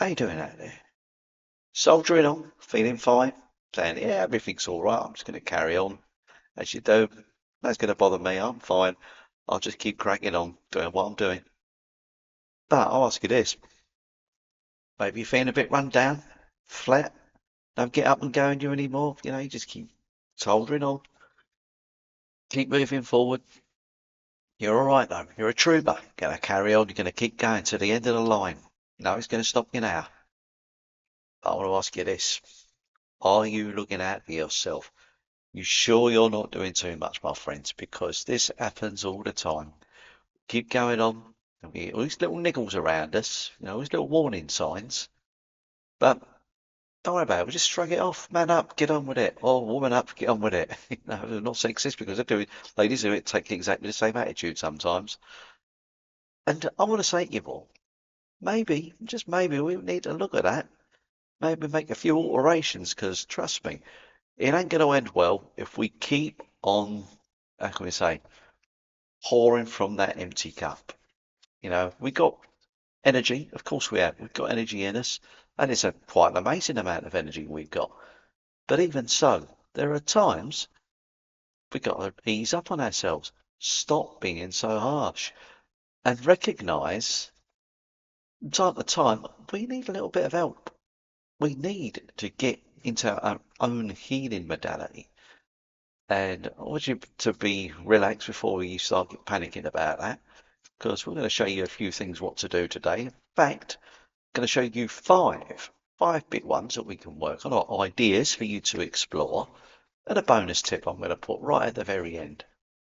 How you doing out there? Soldiering on, feeling fine, saying, yeah, everything's all right. I'm just going to carry on as you do. That's going to bother me. I'm fine. I'll just keep cracking on doing what I'm doing. But I'll ask you this. Maybe you're feeling a bit run down, flat, don't get up and go in you anymore. You just keep soldiering on, keep moving forward. You're all right though. You're a trooper. Going to carry on. You're going to keep going to the end of the line. No, it's going to stop you now. I want to ask you this. Are you looking out for yourself? You sure you're not doing too much, my friends? Because this happens all the time. Keep going on. And we get all these little niggles around us, these little warning signs. But don't worry about it. We just shrug it off. Man up, get on with it. Or woman up, get on with it. They're not sexist because they do it. Ladies do it, take exactly the same attitude sometimes. And I want to say to you all, maybe, just maybe, we need to look at that. Maybe make a few alterations because trust me, it ain't going to end well if we keep on, how can we say, pouring from that empty cup. We got energy, of course we have. We've got energy in us, and it's a quite an amazing amount of energy we've got. But even so, there are times we've got to ease up on ourselves, stop being so harsh, and recognize from time to time we need a little bit of help. We need to get into our own healing modality. And I want you to be relaxed before you start panicking about that, because we're going to show you a few things what to do today. In fact, I'm going to show you five big ones that we can work on, or ideas for you to explore, and a bonus tip I'm going to put right at the very end.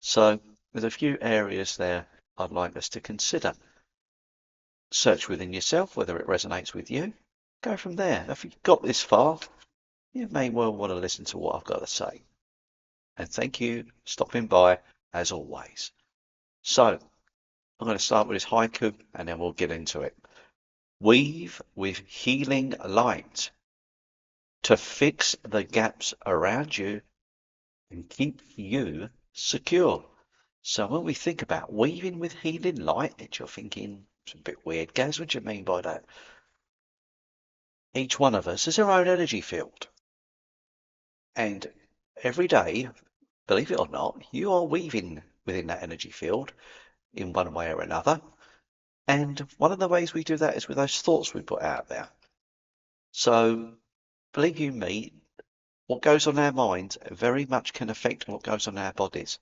So there's a few areas there I'd like us to consider. Search within yourself whether it resonates with you. Go from there. If you've got this far, you may well want to listen to what I've got to say. And thank you for stopping by as always. So I'm going to start with this haiku and then we'll get into it. Weave with healing light to fix the gaps around you and keep you secure. So when we think about weaving with healing light, and you're thinking, it's a bit weird, Gaz, what do you mean by that? Each one of us has our own energy field. And every day, believe it or not, you are weaving within that energy field in one way or another. And one of the ways we do that is with those thoughts we put out there. So believe you me, what goes on our minds very much can affect what goes on our bodies.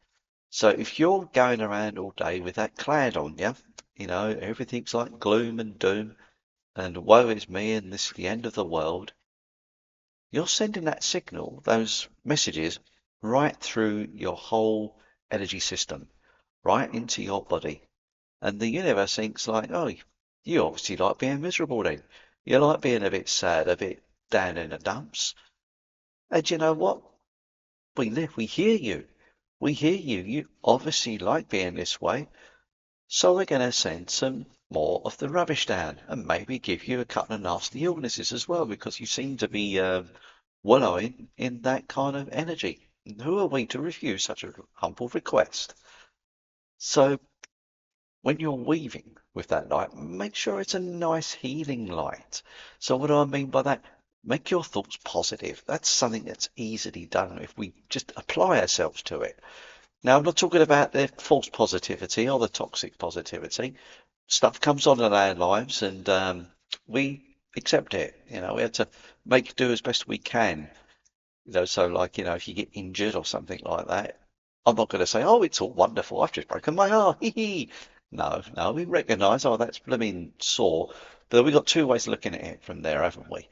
So if you're going around all day with that cloud on you, everything's like gloom and doom and woe is me and this is the end of the world, you're sending that signal, those messages, right through your whole energy system, right into your body. And the universe thinks like, oh, you obviously like being miserable then. You like being a bit sad, a bit down in the dumps. And you know what? We hear you. We hear you. You obviously like being this way. So we're going to send some more of the rubbish down and maybe give you a couple of nasty illnesses as well because you seem to be wallowing in that kind of energy. And who are we to refuse such a humble request? So when you're weaving with that light, make sure it's a nice healing light. So what do I mean by that? Make your thoughts positive. That's something that's easily done if we just apply ourselves to it. Now, I'm not talking about the false positivity or the toxic positivity. Stuff comes on in our lives and we accept it. We have to make do as best we can. So like, if you get injured or something like that, I'm not going to say, oh, it's all wonderful. I've just broken my arm. Hee hee. No, we recognise, oh, that's blooming sore. But we've got two ways of looking at it from there, haven't we?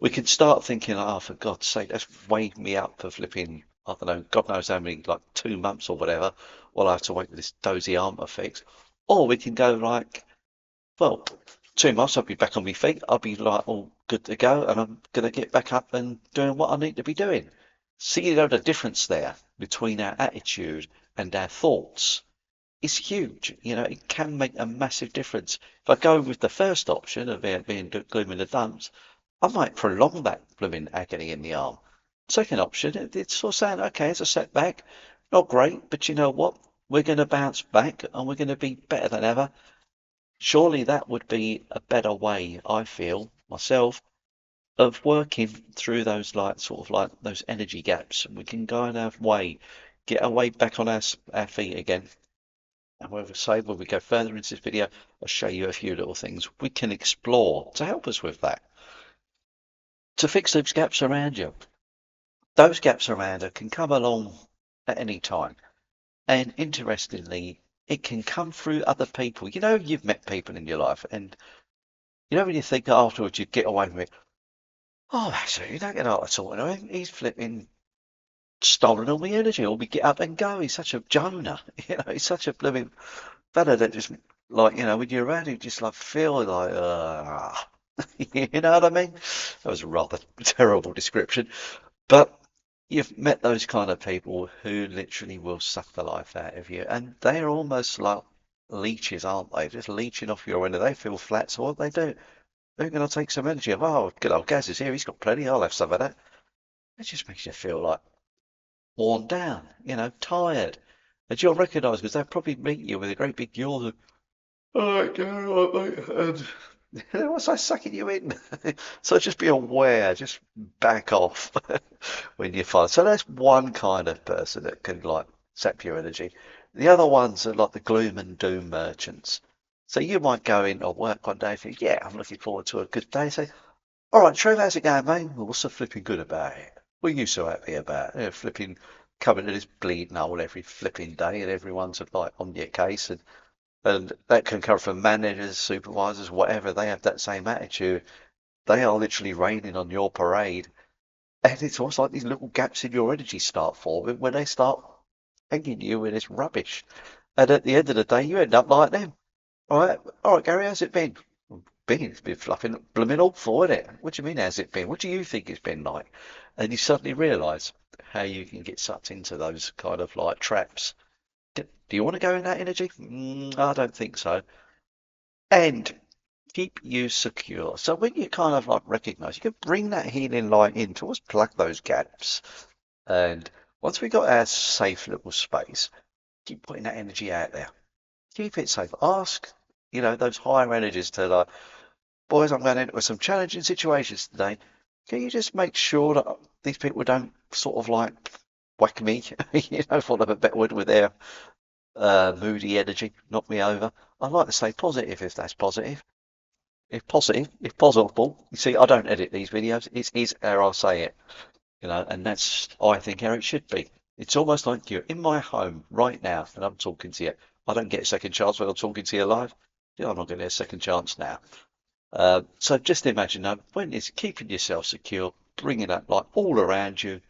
We can start thinking, oh, for God's sake, that's weighed me up for flipping, I don't know, God knows how many, like 2 months or whatever, while I have to wait for this dozy arm to fix. Or we can go like, well, 2 months, I'll be back on my feet. I'll be like all good to go, and I'm going to get back up and doing what I need to be doing. See, the difference there between our attitude and our thoughts is huge. It can make a massive difference. If I go with the first option of being gloom in the dumps, I might prolong that blooming agony in the arm. Second option, it's sort of saying, okay, it's a setback, not great, but you know what? We're going to bounce back and we're going to be better than ever. Surely that would be a better way, I feel, myself, of working through those like sort of like those energy gaps. And we can go in our way, get our way back on our feet again. And we'll say when we go further into this video, I'll show you a few little things we can explore to help us with that. To fix those gaps around you. Those gaps around her can come along at any time. And interestingly, it can come through other people. You know, you've met people in your life, and you know when you think afterwards you get away from it, oh, actually, you don't get out of talking to him. He's flipping stolen all my energy. Or we get up and go. He's such a Jonah. You know, he's such a blooming fella that just like, you know, when you're around him, just like feel like, you know what I mean? That was a rather terrible description. But you've met those kind of people who literally will suck the life out of you, and they're almost like leeches, aren't they? Just leeching off your energy. They feel flat, so what they do? They're going to take some energy. Oh, good old Gaz is here. He's got plenty. I'll have some of that. It just makes you feel like worn down, you know, tired. And you'll recognise because they'll probably meet you with a great big yawn. All right, Gary, mate. And what's I sucking you in? So just be aware, just back off when you find. So that's one kind of person that can like sap your energy. The other ones are like the gloom and doom merchants. So you might go into work one day and think, yeah, I'm looking forward to a good day. Say, all right, Trev, how's it going, mate? Well, what's so flipping good about it? What are you so happy about? Flipping coming to this bleeding hole every flipping day, and everyone's like on your case, and that can come from managers, supervisors, whatever. They have that same attitude. They are literally raining on your parade. And it's almost like these little gaps in your energy start forming when they start hanging you with this rubbish. And at the end of the day, you end up like them. All right, Gary, how's it been? It's been fluffing, blooming awful, isn't it? What do you mean, how's it been? What do you think it's been like? And you suddenly realise how you can get sucked into those kind of like traps. Do you want to go in that energy? I don't think so. And keep you secure. So when you kind of like recognize, you can bring that healing light in to us, plug those gaps. And once we got our safe little space, keep putting that energy out there. Keep it safe. Ask, you know, those higher energies to like, boys, I'm going into some challenging situations today. Can you just make sure that these people don't sort of like whack me, you know, for them a better word with their moody energy, knock me over? I'd like to stay positive if that's positive. If possible. You see, I don't edit these videos. It's how I say it, you know, and that's, I think, how it should be. It's almost like you're in my home right now and I'm talking to you. I don't get a second chance when I'm talking to you live. Yeah, I'm not going to get a second chance now. So just imagine that when it's keeping yourself secure, bringing that light all around you.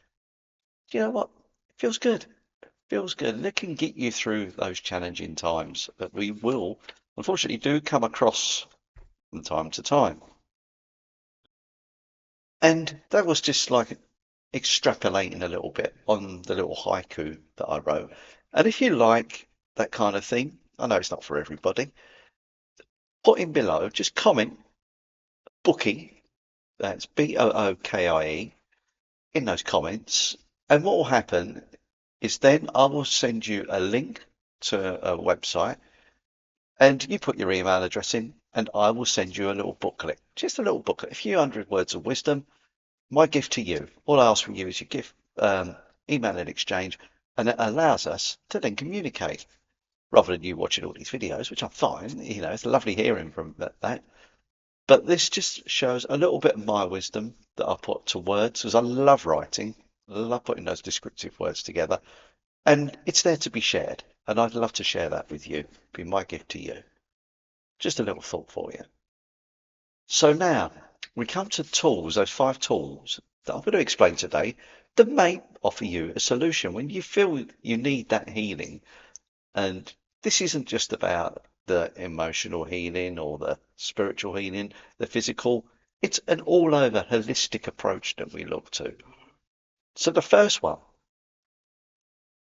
Do you know what? It feels good. Feels good. And it can get you through those challenging times that we will, unfortunately, do come across from time to time. And that was just like extrapolating a little bit on the little haiku that I wrote. And if you like that kind of thing, I know it's not for everybody, put in below, just comment Bookie, that's Bookie, in those comments. And what will happen is then I will send you a link to a website and you put your email address in and I will send you a little booklet, just a little booklet, a few hundred words of wisdom. My gift to you. All I ask from you is your gift, email in exchange, and it allows us to then communicate rather than you watching all these videos, which I find, you know, it's lovely hearing from that. But this just shows a little bit of my wisdom that I put to words because I love writing. I love putting those descriptive words together. And it's there to be shared. And I'd love to share that with you. Be my gift to you. Just a little thought for you. So now we come to tools, those 5 tools that I'm going to explain today that may offer you a solution when you feel you need that healing. And this isn't just about the emotional healing or the spiritual healing, the physical. It's an all over holistic approach that we look to. So the first one,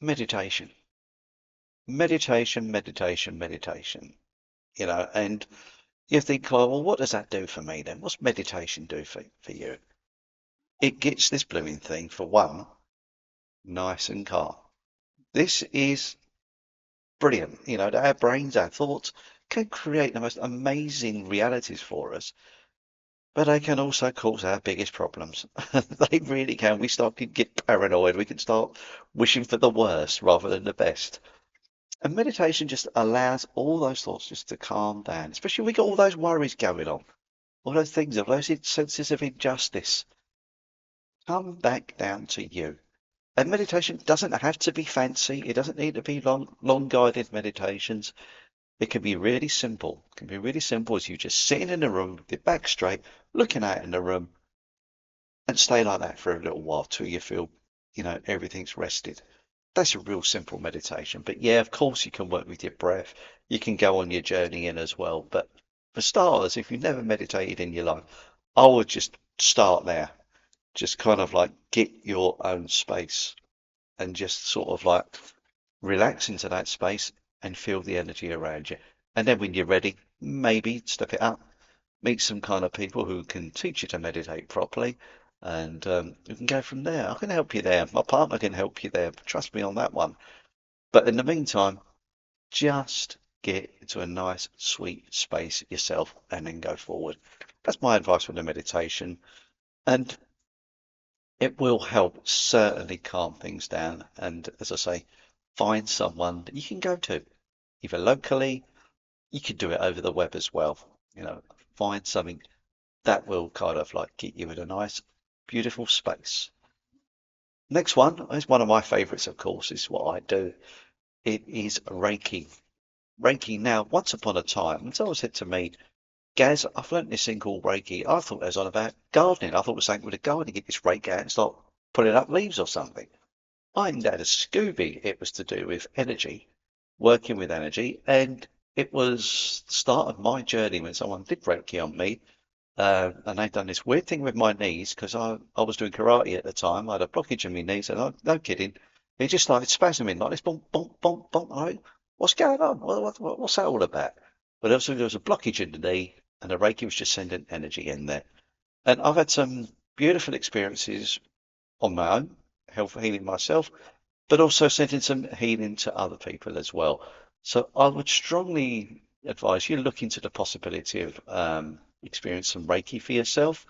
meditation. Meditation, meditation, meditation. You know, and you think, well, what does that do for me then? What's meditation do for you? It gets this blooming thing, for one, nice and calm. This is brilliant. You know, our brains, our thoughts can create the most amazing realities for us but they can also cause our biggest problems. They really can. We start to get paranoid. We can start wishing for the worst rather than the best. And meditation just allows all those thoughts just to calm down, especially when we got all those worries going on, all those things, all those senses of injustice. Come back down to you. And meditation doesn't have to be fancy. It doesn't need to be long guided meditations. It can be really simple. It can be really simple as you just sitting in a room with your back straight, looking out in the room, and stay like that for a little while till you feel, everything's rested. That's a real simple meditation. But yeah, of course you can work with your breath. You can go on your journey in as well. But for starters, if you've never meditated in your life, I would just start there. Just kind of like get your own space and just sort of like relax into that space and feel the energy around you. And then when you're ready, maybe step it up, meet some kind of people who can teach you to meditate properly, and you can go from there. I can help you there. My partner can help you there. Trust me on that one. But in the meantime, just get into a nice, sweet space yourself and then go forward. That's my advice for the meditation. And it will help certainly calm things down. And as I say, find someone that you can go to, either locally, you could do it over the web as well. You know, find something that will kind of like get you in a nice, beautiful space. Next one is one of my favorites, of course, is what I do. It is Reiki. Reiki now, once upon a time, someone said to me, Gaz, I've learnt this thing called Reiki. I thought it was on about gardening. I thought it was something with a garden, get this rake out and start putting up leaves or something. I hadn't had a Scooby. It was to do with energy, working with energy, and it was the start of my journey when someone did Reiki on me. And they'd done this weird thing with my knees because I was doing karate at the time. I had a blockage in my knees, and no kidding, it just started spasming like this, bump, bump, bump, bump. What's going on? What's that all about? But also there was a blockage in the knee, and the Reiki was just sending energy in there. And I've had some beautiful experiences on my own, health healing myself, but also sending some healing to other people as well. So I would strongly advise you look into the possibility of experience some Reiki for yourself.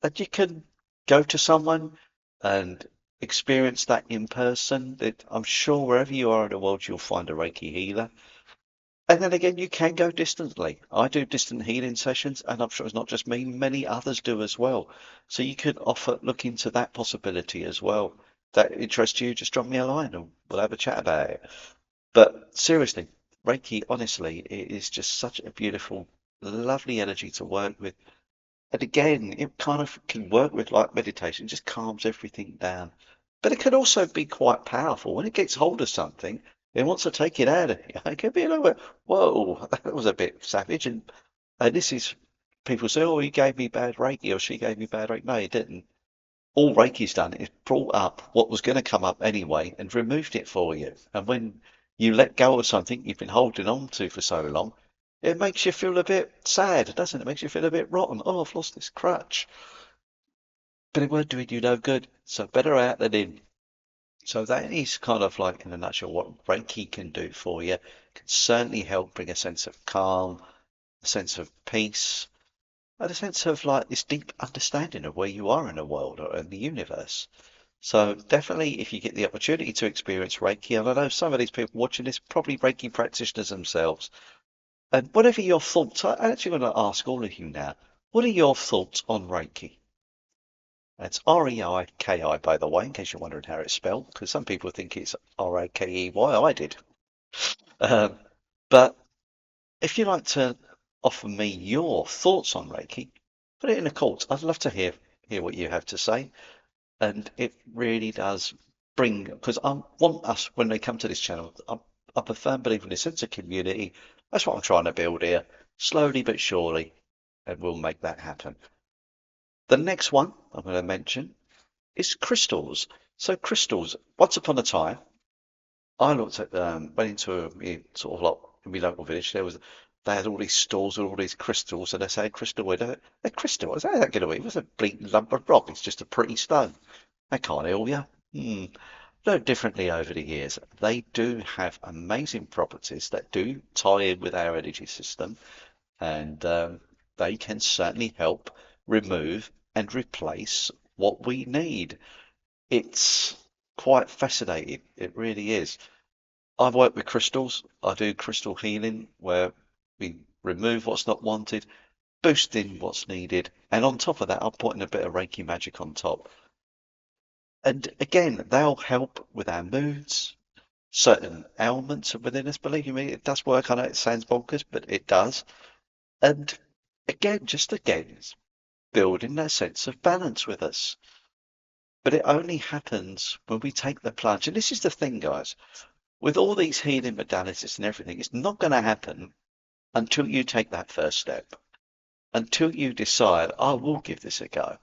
That you can go to someone and experience that in person. That I'm sure wherever you are in the world, you'll find a Reiki healer. And then again, you can go distantly. I do distant healing sessions, and I'm sure it's not just me, many others do as well. So you could offer, look into that possibility as well. If that interests you, just drop me a line and we'll have a chat about it. But seriously, Reiki, honestly, it is just such a beautiful, lovely energy to work with. And again, it kind of can work with like meditation, just calms everything down. But it can also be quite powerful. When it gets hold of something, it wants to take it out of you. It can be a little bit, whoa, that was a bit savage. And this is, people say, oh, he gave me bad Reiki or she gave me bad Reiki. No, he didn't. All Reiki's done is brought up what was going to come up anyway and removed it for you. And when you let go of something you've been holding on to for so long, it makes you feel a bit sad, doesn't it? It makes you feel a bit rotten. Oh, I've lost this crutch. But it won't do you no good. So better out than in. So that is kind of like in a nutshell what Reiki can do for you. It can certainly help bring a sense of calm, a sense of peace, and a sense of like this deep understanding of where you are in the world or in the universe. So definitely, if you get the opportunity to experience Reiki, and I know some of these people watching this probably Reiki practitioners themselves, and whatever your thoughts, I actually want to ask all of you now, what are your thoughts on Reiki? That's Reiki, by the way, in case you're wondering how it's spelled, because some people think it's Rakey. I did. Um, but if you'd like to offer me your thoughts on Reiki, put it in the comments. I'd love to hear what you have to say. And it really does bring, because I want us, when they come to this channel, I'm a firm believer in a sense of community. That's what I'm trying to build here, slowly but surely, and we'll make that happen. The next one I'm going to mention is crystals. So crystals, once upon a time, I looked at went into sort of like in my local village. They had all these stores with all these crystals, and they say crystal with a crystal. How's that going to be? It was a bleeding lump of rock. It's just a pretty stone. They can't heal you. Learned differently over the years. They do have amazing properties that do tie in with our energy system, and they can certainly help. remove, and replace what we need. It's quite fascinating. It really is. I've worked with crystals. I do crystal healing where we remove what's not wanted, boost in what's needed, and on top of that, I'm putting a bit of Reiki magic on top. And again, they'll help with our moods, certain ailments within us. Believe you me, it does work. I know it sounds bonkers, but it does. And again, just again, it's building that sense of balance with us. But it only happens when we take the plunge. And this is the thing, guys, with all these healing modalities and everything, it's not going to happen until you take that first step, until you decide, I will give this a go.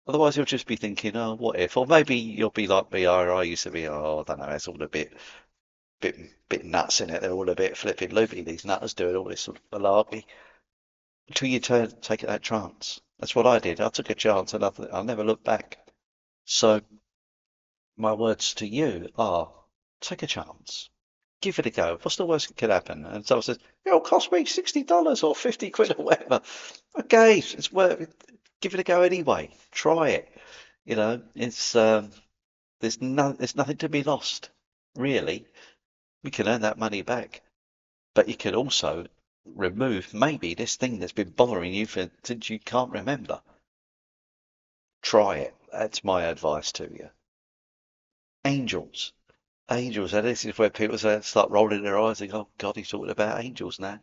Otherwise, you'll just be thinking, oh, what if? Or maybe you'll be like me, or I used to be, oh, I don't know, it's all a bit nuts in it. They're all a bit flipping loopy, these nutters doing all this sort of malarkey. Until you take that chance. That's what I did. I took a chance and I'll never look back. So my words to you are take a chance. Give it a go. What's the worst that could happen? And someone says, it'll cost me $60 or 50 quid or whatever. Okay, it's worth it. Give it a go anyway. Try it. It's there's nothing to be lost, really. We can earn that money back, but you can also remove maybe this thing that's been bothering you since you can't remember. Try it. That's my advice to you. Angels. Angels, and this is where people start rolling their eyes and go, oh God, he's talking about angels now.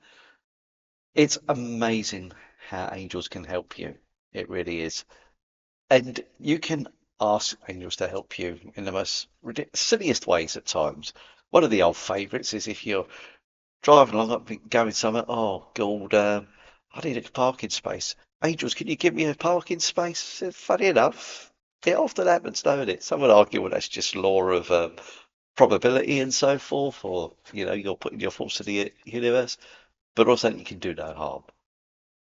It's amazing how angels can help you. It really is. And you can ask angels to help you in the most silliest ways at times. One of the old favourites is if you're driving along, going somewhere, oh God, I need a parking space. Angels, can you give me a parking space? Funny enough, it often happens, don't it? Some would argue, well, that's just law of probability and so forth, or you're putting your force to the universe, but also you can do no harm.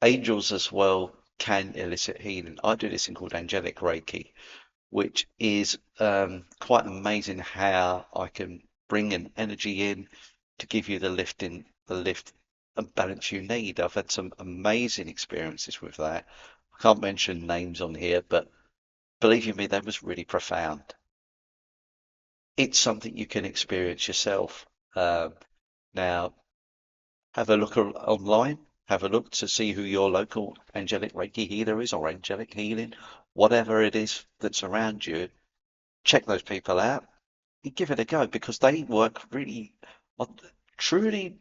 Angels as well can elicit healing. I do this thing called angelic Reiki, which is quite amazing how I can bring an energy in to give you the lift and balance you need. I've had some amazing experiences with that. I can't mention names on here, but believe you me, that was really profound. It's something you can experience yourself. Now, have a look online, have a look to see who your local angelic Reiki healer is or angelic healing, whatever it is that's around you. Check those people out and give it a go because they work really on truly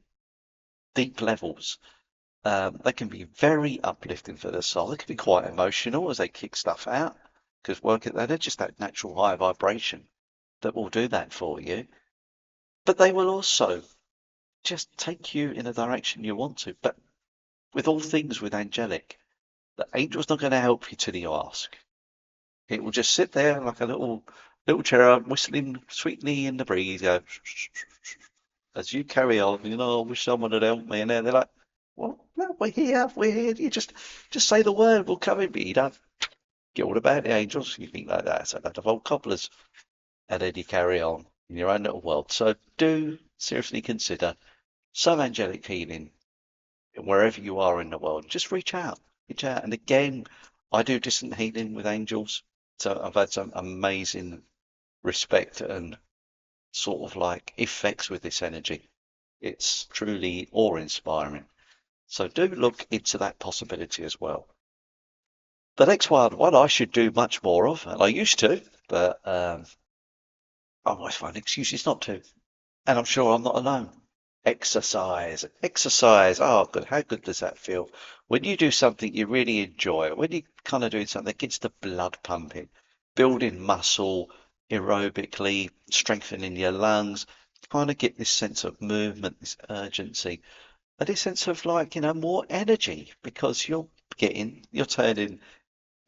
deep levels. They can be very uplifting for the soul. They can be quite emotional as they kick stuff out because they're just that natural high vibration that will do that for you. But they will also just take you in a direction you want to. But with all things with angelic, the angel's not going to help you till you ask. It will just sit there like a little cherub whistling sweetly in the breeze, go as you carry on. I wish someone had helped me, and then they're like, "Well, no, we're here, we're here. You just say the word, we'll come in." But you don't get all about the angels. You think like that, it's a lot of old cobblers, and then you carry on in your own little world. So do seriously consider some angelic healing wherever you are in the world. Just reach out. And again, I do distant healing with angels, so I've had some amazing respect and sort of like effects with this energy. It's truly awe-inspiring. So do look into that possibility as well. The next one I should do much more of, and I used to, but I always find excuses not to. And I'm sure I'm not alone. Exercise, exercise. Oh, good. How good does that feel? When you do something you really enjoy, when you kind of doing something that gets the blood pumping, building muscle aerobically, strengthening your lungs, kind of get this sense of movement, this urgency, and this sense of like, more energy because you're turning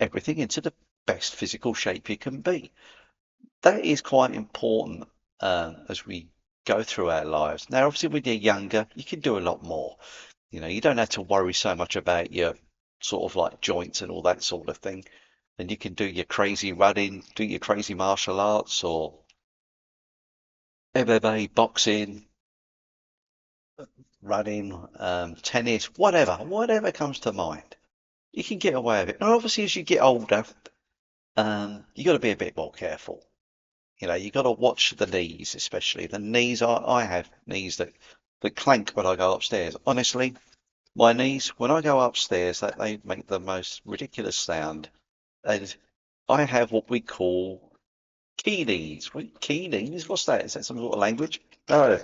everything into the best physical shape you can be. That is quite important as we go through our lives. Now, obviously, when you're younger, you can do a lot more. You don't have to worry so much about your sort of like joints and all that sort of thing. And you can do your crazy running, do your crazy martial arts or MMA, boxing, running, tennis, whatever comes to mind. you can get away with it. And obviously, as you get older, you got to be a bit more careful. You know, you got to watch the knees, especially the knees. I have knees that clank when I go upstairs. Honestly, my knees when I go upstairs, that they make the most ridiculous sound. And I have what we call key knees. Key knees? What's that? Is that some sort of language? No,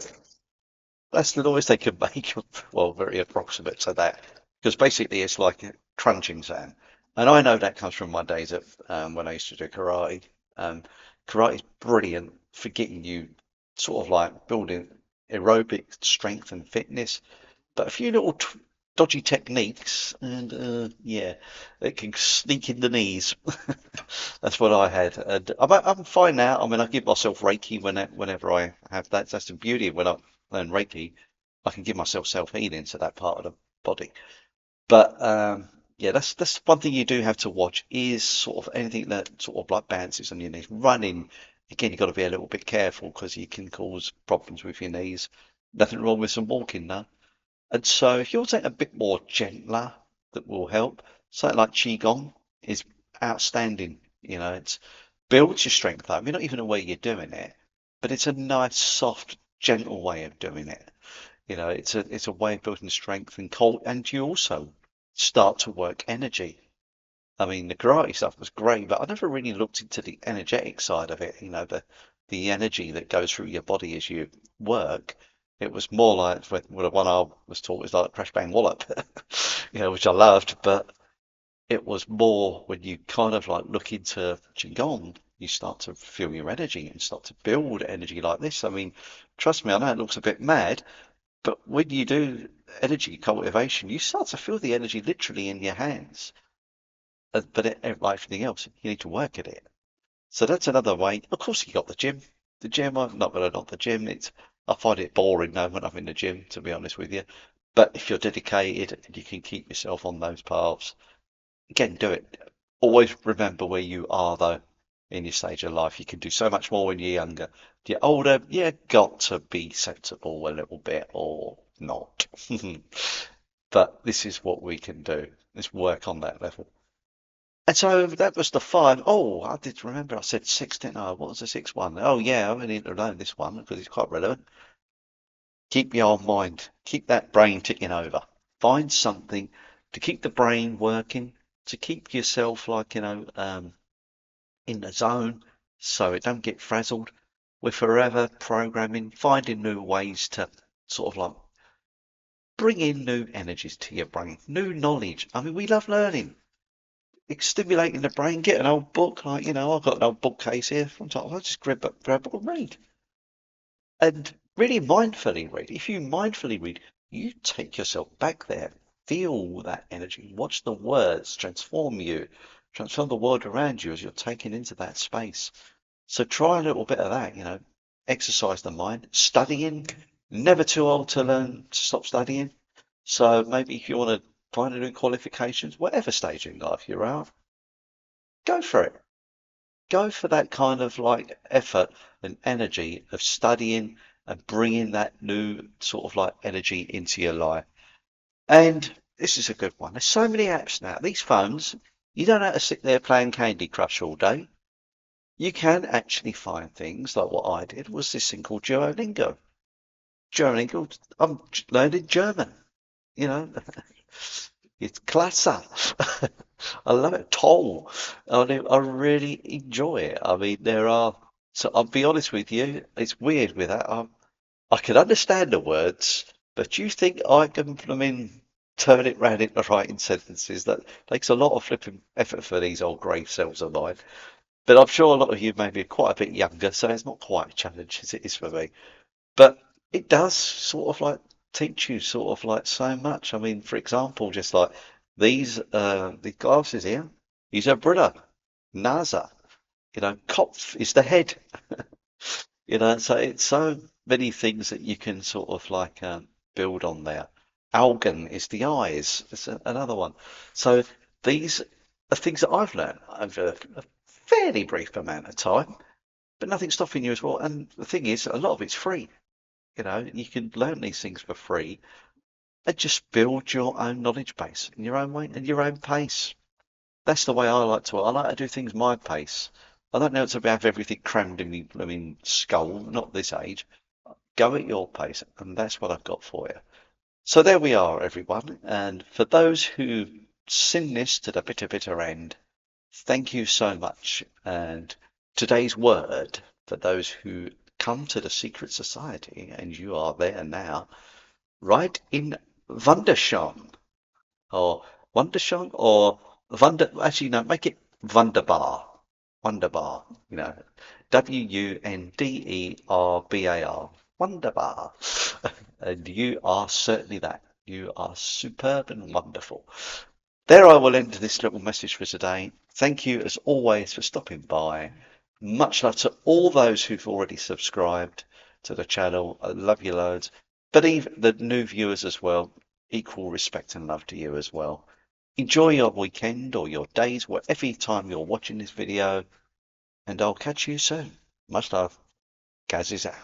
that's the noise they can make. Well, very approximate to that, because basically it's like a crunching sound. And I know that comes from my days at when I used to do karate. Um, Karate is brilliant for getting you sort of like building aerobic strength and fitness, but a few little t dodgy techniques, and yeah, it can sneak in the knees. That's what I had, and I'm fine now. I mean, I give myself Reiki whenever I have that. That's the beauty of when I learn Reiki. I can give myself self-healing to that part of the body. But yeah, that's one thing you do have to watch is sort of anything that sort of like bounces on your knees. Running, again, you've got to be a little bit careful because you can cause problems with your knees. Nothing wrong with some walking though. And so if you're something a bit more gentler, that will help. Something like Qigong is outstanding. You know, it builds your strength up. You're not even aware you're doing it, but it's a nice, soft, gentle way of doing it. You know, it's a way of building strength and cold, and you also start to work energy. I mean, the karate stuff was great, but I never really looked into the energetic side of it, you know, the energy that goes through your body as you work. It was more like the one I was taught was like crash bang wallop, you know, which I loved, but it was more when you kind of like look into Qigong, you start to feel your energy and start to build energy like this. I mean, trust me, I know it looks a bit mad, but when you do energy cultivation, you start to feel the energy literally in your hands. But like everything else, you need to work at it. So that's another way. Of course, you got the gym. The gym, I'm not going to knock the gym. I find it boring now when I'm in the gym, to be honest with you. But if you're dedicated and you can keep yourself on those paths, again, do it. Always remember where you are, though, in your stage of life. You can do so much more when you're younger. You're older, you got to be sensible a little bit or not. But this is what we can do. Let's work on that level. And so that was the five. Oh, I did remember I said six, didn't I? What was the sixth one? Oh, yeah, I only need to know this one because it's quite relevant. Keep your mind, keep that brain ticking over. Find something to keep the brain working, to keep yourself like, in the zone so it don't get frazzled. We're forever programming, finding new ways to sort of like bring in new energies to your brain, new knowledge. I mean, we love learning. It's stimulating the brain. Get an old book, like I've got an old bookcase here. Sometimes I just grab a book and read, and really mindfully read. If you mindfully read, you take yourself back there, feel that energy, watch the words transform you, transform the world around you as you're taken into that space. So try a little bit of that. Exercise the mind. Studying, never too old to learn to stop studying. So maybe if you want to find a new qualifications, whatever stage in life you're at, go for it. Go for that kind of like effort and energy of studying and bringing that new sort of like energy into your life. And this is a good one. There's so many apps now. These phones, you don't have to sit there playing Candy Crush all day. You can actually find things like what I did was this thing called Duolingo. Duolingo, I'm learning German, you know. It's klasse. I love it. Toll. I really enjoy it. I mean, so I'll be honest with you, it's weird with that. I can understand the words, but you think I can, turn it round into writing sentences? That takes a lot of flipping effort for these old grey cells of mine. But I'm sure a lot of you may be quite a bit younger, so it's not quite a challenge as it is for me. But it does sort of like teach you sort of like so much. I mean, for example, just like these glasses here, these are Brilla, NASA, Kopf is the head, so it's so many things that you can sort of like build on there. Augen is the eyes. It's another one. So these are things that I've learned over a fairly brief amount of time, but nothing stopping you as well. And the thing is, a lot of it's free. You can learn these things for free. and just build your own knowledge base in your own way and your own pace. That's the way I like to. I like to do things my pace. I don't know to have everything crammed in me, I mean, skull. Not this age. Go at your pace, and that's what I've got for you. So there we are, everyone. And for those who sing this to the bitter end, thank you so much. And today's word for those who come to the secret society, and you are there now, write in Wunderschön or Wunderschön or Wunder. Actually, no, make it Wunderbar. Wunderbar. Wunderbar. Wunderbar. And you are certainly that. You are superb and wonderful. There I will end this little message for today. Thank you as always for stopping by. Much love to all those who've already subscribed to the channel. I love you loads. But even the new viewers as well, equal respect and love to you as well. Enjoy your weekend or your days, whatever time you're watching this video, and I'll catch you soon. Much love. Gaz is out.